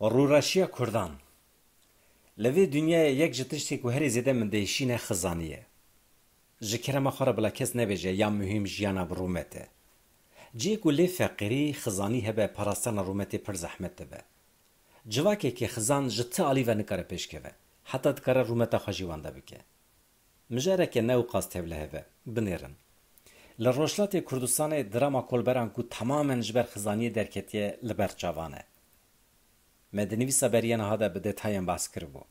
روراشیا کردان لوی دنیا یک جتشتی که هری زیده من دیشینه خزانیه. جکره ما خاره بلا کس نبیجه یا مهم جیانا برومته. جی کلی فقیری خزانی هبه پاراستان رومتی پر زحمت به. جواکی که خزان جت علی و نکاره پیش که حتی دکاره رومتا خواجیوانده بکه. مجره که نو قاست هبله هبه بنیرن. لروشلات کردستان دراما کلبران کو تماما جبر خزانی درکتیه لبر جوانه. مدنویسا بریان هادا به detayên باس کربو.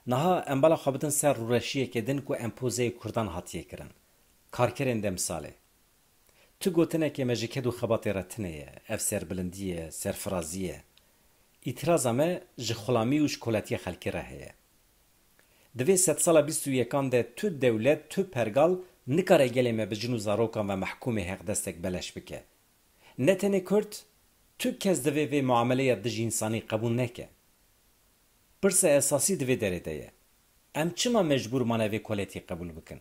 نها امبالا خابتن سر رورشیه که دن کو امپوزه کردان هاتیه کرن. کارکرین دمساله. تو گوتنه که مجکدو خباتی رتنه، اف سر بلندیه، سرفرازیه. اعتراض همه جخلامی و شکلاتی خلکی رهیه. دوی 100 سال 21 ده تو دولت تو پرگال نکاره گلمه به جنو زاروکان و محکوم حق دستک بلش بکه. نتنه کرد تو کس دوی و معامله دج انسانی قبول نکه. پرس اساسی دوی داره دایه. ام چما مجبور منوی کلیتی قبول بکن؟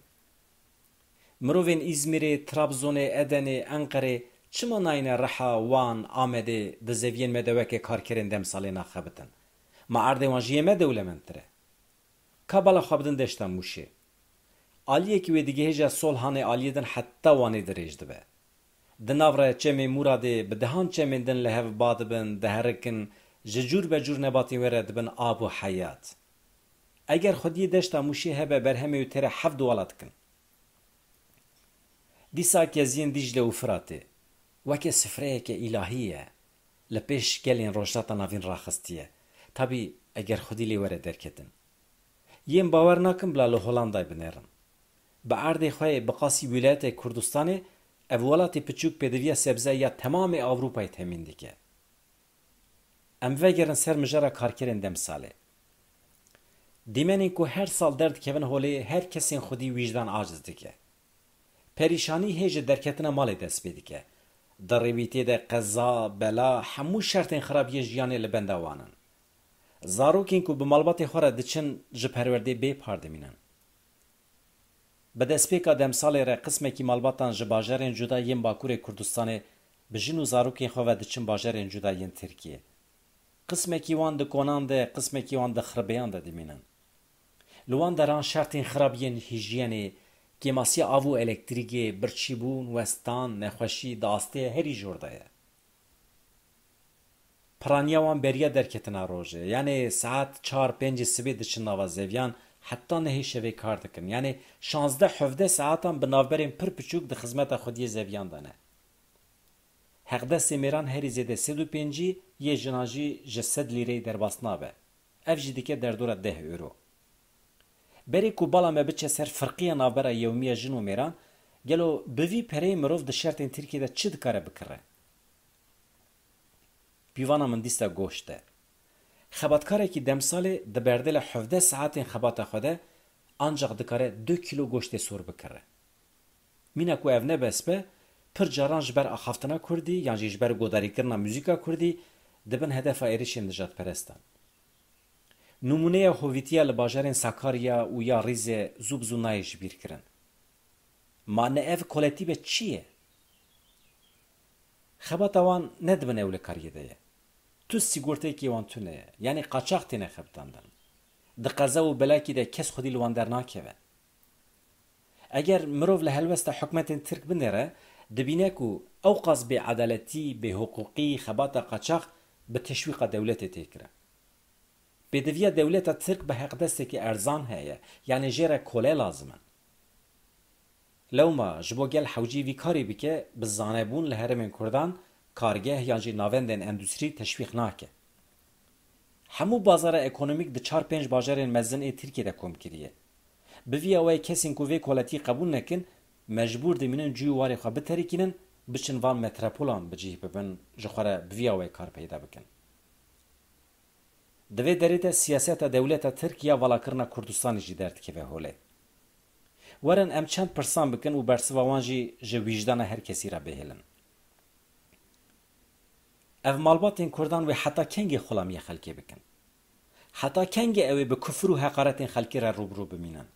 مروین ازمیره، ترابزونه، ادنه، انقره چما ناینه رحا، وان، آمده دزوین مدوکه کارکرین دم سالی نخبتن. ما عرض وانجیه مدوله منتره. کابالا خابدن دشتن موشه. آلیه که دیگه هجا سول هانه آلیه دن حتی وانه دریج دبه. دناوره چمی موراده بدهان چمی دن لحف باد بن دهرکن ججور بجور نباتی ورد بن آب و حیات. اگر خودی دشتا موشه هبه برهمه و تره 7 دوالت کن. دیسا که زین دیجله و فراته وکه سفره که الهیه لپیش گلین روشتا ناوین راخستیه تابی اگر خودی لی ورد درکتن. یم باور نکن بلا هولندای بنرن. با عرض خواه بقاسی ولایت کردستانه اولات پچوک پدویه سبزه یا تمام اوروپای تمین دیگه. ام وگرن سر مجرا کارکرین دم ساله. دیمنین که هر سال درد کهون هولی هر کسین خودی وجدان عاجز دیگه. پریشانی هیچ درکتنا مال دست بیدیگه. در رویتی ده قضا، بلا، همو شرطین خرابیه جیانه لبندوانن. زاروکین که به مالبات خوره دچن جپرورده بی پاردمینن. به دست پیکا دمسال را قسمه که مالباتان جباجرین جدا یم باکور کردستانه بجنو زاروکین خواه دچن باجرین جدا ین ترکیه. قسمه که وان ده کنان ده قسمه که وان ده خربیان ده دمینن. لوان دران شرطین خرابیین هیجیانه کیماسی آوو الکتریکی برچیبون وستان نخوشی داسته هری جوردایه. پرانیاوان بریا درکتنا روزه یعنی ساعت 4-5 سبی دچن نوازویان حتی نهی شوی کار دکن یعنی 16-17 ساعتان به نوبرین پر پچوک ده خدمت خودی زویان دانه. حقده سمیران هری زیده 105 یه جناجی جسد لیره در باسنابه. اف جدیکه در دور 10 euro. بری کو بالا ما بچه سر فرقیه نابرا یومیه جنو میران گلو بوی پره مروف ده شرطین ترکی ده چی دکاره بکره؟ پیوانا من دیستا گوشته. خباتکاره که دمساله ده بردل 17 ساعتین خبات خوده انجاق دکاره 2 کیلو گوشت سور بکره. مینا کو او نبسبه پر جاران جبر اخافتنا کردی یعنی جبر گوداری کرنا موزیکا کردی دبن هدف ایریشین نجات پرستان. نمونه هویتیه لباجرین ساکاریا و یا ریز زوب زونایش بیر کرن. معنی اف کولکتیو چیه؟ خبات وان ندبن اول کاریه ده. تو سیگورته کی وان تونه یعنی قاچاق تینه خبتاندن. ده قضا و بلاکی ده کس خودی لوان در ناکه. اگر مروف لهلوست حکمت ترک بنره دبینه کو اوقاز به عدالتی به حقوقی خبات قاچاق به تشویق دولت تکره. بدویه دولت ترک به حق دسته که ارزان هیه یعنی جره کوله لازمن. لو ما جبو گل حوجی وی کاری بکه بزانه بون لهرمین کردان کارگه یعنی ناوندن اندوستری تشویق ناکه. همو بازار اکونومیک ده 4-5 باجرین مزن ترکیه ده کم کریه. بوی اوی کسین که وی کولتی قبول نکن مجبور دمینن جوی واری خواه بتریکینن بچن وان مترپولان بجیه ببن جخواره بوی اوی کار پیدا بکن. دوی دریده سیاست دولت ترکیه والا کرنا کردستانی جی درد که به هوله. ورن ام چند پرسان بکن و برسوان جی وجدان هر کسی را بهلن. اف مالباتین کردان و حتی کنگ خلامی خلکی بکن. حتی کنگ اوی به کفر و حقارت خلکی را روبرو بمینن.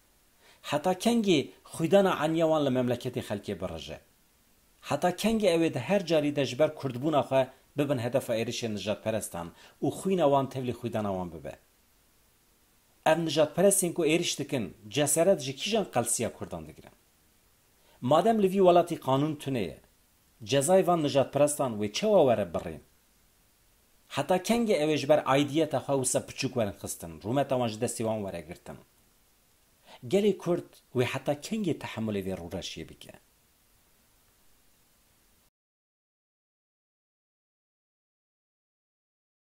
حتی کنگ خویدان عنیوان لمملکت خلکی برجه. حتی کنگ اوی ده هر جاری دجبر کردبون آخواه ببن هدف ایرش نجات پرستان و خوین وان تبلی خویدان وان ببه. ev nijadperestên ku êriş dikin cesaret ji kîjan qelsiya Kurdan digirin. Madem li vî welatî qanûn tune ye, cezayê van nijadperestan wê çawa were birîn? Heta kengê ew ê ji ber aidiyeta xwe wisa piçûk werin xistin, rûmeta wan ji destê wan were girtin. Gelê Kurd wê heta kengê tehemûlê vê rûreşiyê bike.